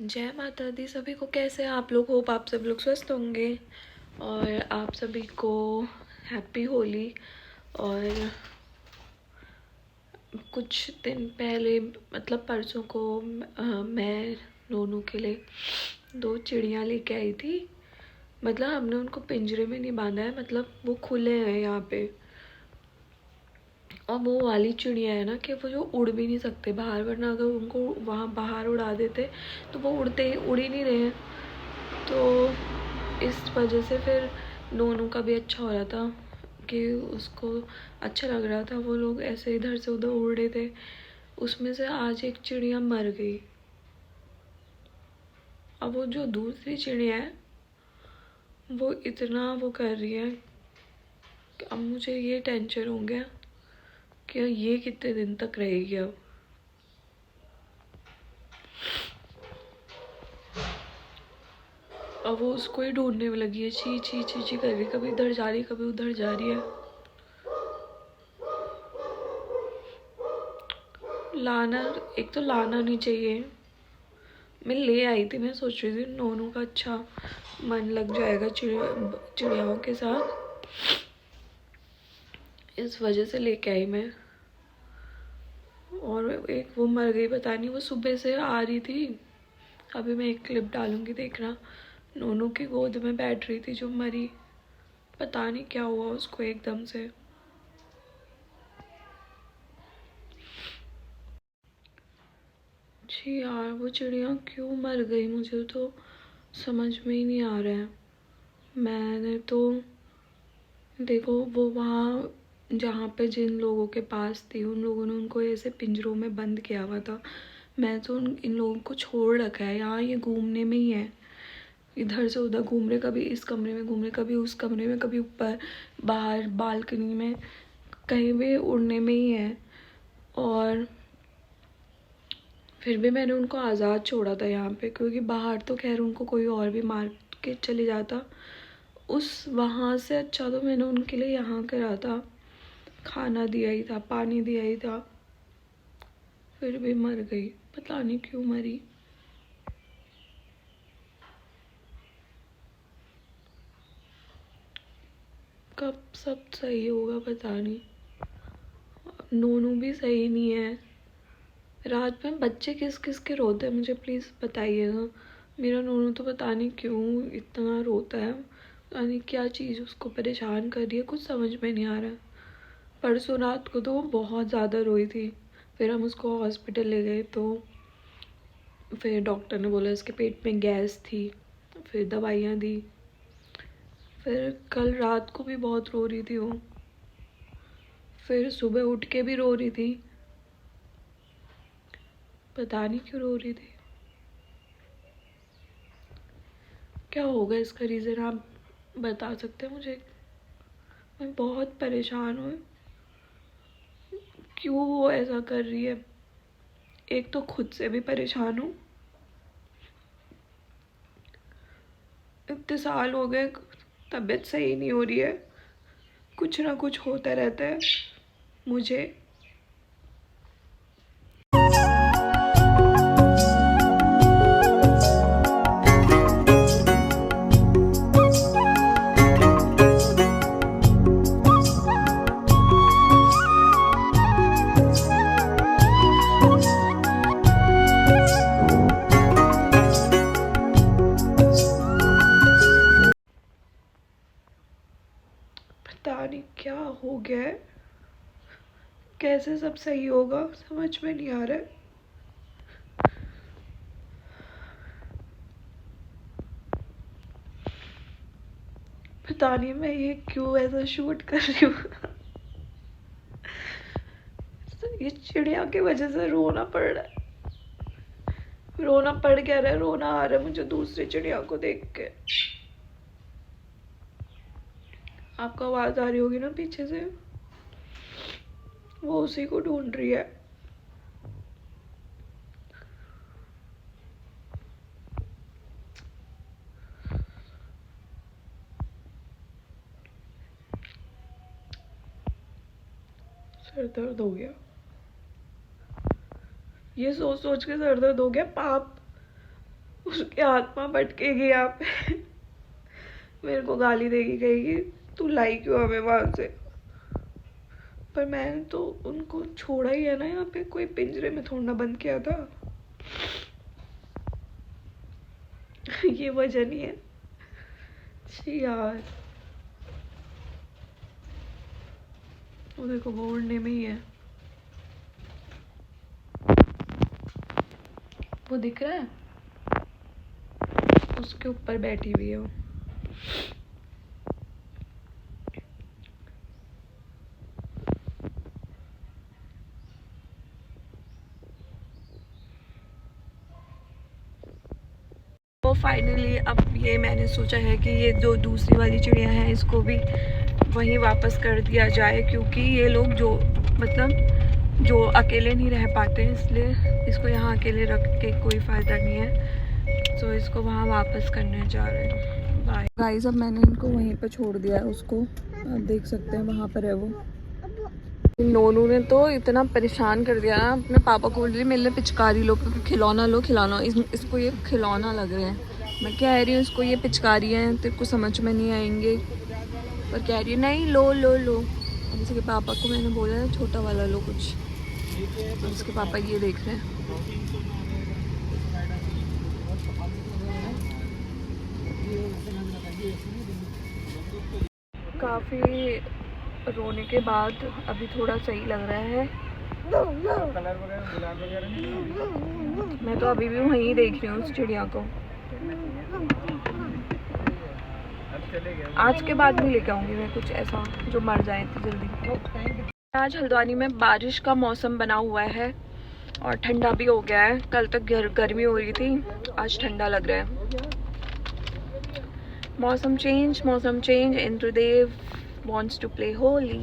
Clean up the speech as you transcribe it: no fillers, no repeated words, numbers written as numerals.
जय माता दी सभी को। कैसे हैं आप लोग? होप आप सब लोग स्वस्थ होंगे और आप सभी को हैप्पी होली। और कुछ दिन पहले मतलब परसों को मैं नोनू के लिए 2 चिड़ियाँ लेके आई थी। मतलब हमने उनको पिंजरे में नहीं बांधा है, मतलब वो खुले हैं यहाँ पे। और वो वाली चिड़िया है ना कि वो जो उड़ भी नहीं सकते बाहर, वरना अगर उनको वहाँ बाहर उड़ा देते तो वो उड़ ही नहीं रहे हैं। तो इस वजह से फिर नोनू का भी अच्छा हो रहा था कि उसको अच्छा लग रहा था। वो लोग ऐसे इधर से उधर उड़ रहे थे, उसमें से आज एक चिड़िया मर गई। अब वो जो दूसरी चिड़िया है वो इतना वो कर रही है कि अब मुझे ये टेंशन हो गया कि ये कितने दिन तक रहेगी। अब वो उसको ही ढूंढने में लगी है, ची ची ची ची कर रही, कभी इधर जा रही है कभी उधर जा रही है। लाना, एक तो लाना नहीं चाहिए। मैं ले आई थी, मैं सोच रही थी नोनू का अच्छा मन लग जाएगा चिड़ियाओं के साथ, इस वजह से लेके आई मैं। और एक वो मर गई, पता नहीं, वो सुबह से आ रही थी। अभी मैं एक क्लिप डालूंगी, देखना। नोनू की गोद में बैठ रही थी जो मरी, पता नहीं क्या हुआ उसको एकदम से। जी यार, वो चिड़िया क्यों मर गई मुझे तो समझ में ही नहीं आ रहा है। मैंने तो देखो, वो वहाँ जहाँ पे जिन लोगों के पास थी उन लोगों ने उनको ऐसे पिंजरों में बंद किया हुआ था। मैं तो इन लोगों को छोड़ रखा है यहाँ, ये घूमने में ही है, इधर से उधर घूम रहे, कभी इस कमरे में घूम रहे, कभी उस कमरे में, कभी ऊपर बाहर बालकनी में, कहीं भी उड़ने में ही है। और फिर भी मैंने उनको आज़ाद छोड़ा था यहाँ पे, क्योंकि बाहर तो खैर उनको कोई और भी मार के चले जाता। उस वहाँ से अच्छा तो मैंने उनके लिए यहाँ करा था, खाना दिया ही था, पानी दिया ही था। फिर भी मर गई, पता नहीं क्यों मरी। कब सब सही होगा पता नहीं। नोनू भी सही नहीं है। रात में बच्चे किस किस के रोते हैं मुझे प्लीज़ बताइएगा। मेरा नोनू तो पता नहीं क्यों इतना रोता है, पता नहीं क्या चीज़ उसको परेशान कर रही है, कुछ समझ में नहीं आ रहा है। परसों रात को तो वो बहुत ज़्यादा रोई थी, फिर हम उसको हॉस्पिटल ले गए तो फिर डॉक्टर ने बोला इसके पेट में गैस थी, फिर दवाइयाँ दी। फिर कल रात को भी बहुत रो रही थी वो, फिर सुबह उठ के भी रो रही थी, पता नहीं क्यों रो रही थी। क्या होगा इसका रीज़न, आप बता सकते हैं मुझे? मैं बहुत परेशान हूँ, क्यों वो ऐसा कर रही है। एक तो खुद से भी परेशान हूँ, इतने साल हो गए, तबीयत सही नहीं हो रही है, कुछ ना कुछ होता रहता है मुझे। पता नहीं क्या हो गया है, कैसे सब सही होगा समझ में नहीं आ रहा है। पता नहीं मैं ये क्यों ऐसा शूट कर रही हूँ। ये चिड़िया की वजह से रोना पड़ रहा है, रोना पड़ क्या रहा है, रोना आ रहा है मुझे दूसरी चिड़िया को देख के। आपको आवाज आ रही होगी ना पीछे से, वो उसी को ढूंढ रही है। सर दर्द हो गया, ये सोच सोच के सर दर्द हो गया। पाप उसके हाथ में भटकेगी यहाँ पे, मेरे को गाली देगी, कहेगी तू लाई क्यों हमें वहां से। पर मैंने तो उनको छोड़ा ही है ना, यहाँ पे कोई पिंजरे में थोड़ा ना बंद किया था। ये वजह नहीं है यार। वो देखो वो उड़ने में ही है, वो दिख रहा है, उसके ऊपर बैठी हुई है वो। तो फाइनली अब ये मैंने सोचा है कि ये जो दूसरी वाली चिड़िया है इसको भी वहीं वापस कर दिया जाए, क्योंकि ये लोग जो मतलब जो अकेले नहीं रह पाते, इसलिए इसको यहाँ अकेले रख के कोई फ़ायदा नहीं है। तो इसको वहाँ वापस करने जा रहे हैं। बाय गाइस, अब मैंने इनको वहीं पर छोड़ दिया है, उसको आप देख सकते हैं वहाँ पर है वो। नोनू ने तो इतना परेशान कर दिया ना, अपने पापा को बोल रही मेरे लिए पिचकारी लो, खिलौना लो खिलौना। इसको ये खिलौना लग रहे हैं। मैं कह रही हूँ इसको ये पिचकारी हैं, तेरे को समझ में नहीं आएंगे, पर कह रही है नहीं लो लो लो। इसके पापा को मैंने बोला है छोटा वाला लो कुछ, तो इसके पापा ये देख रहे हैं। काफ़ी रोने के बाद अभी थोड़ा सही लग रहा है। मैं तो अभी भी वहीं देख रही हूँ उस चिड़िया को। आज के बाद नहीं लेके आऊँगी मैं कुछ ऐसा जो मर जाए इतनी जल्दी। आज हल्द्वानी में बारिश का मौसम बना हुआ है और ठंडा भी हो गया है। कल तक गर्मी हो रही थी, आज ठंडा लग रहा है। मौसम change, Indradev wants to play Holi.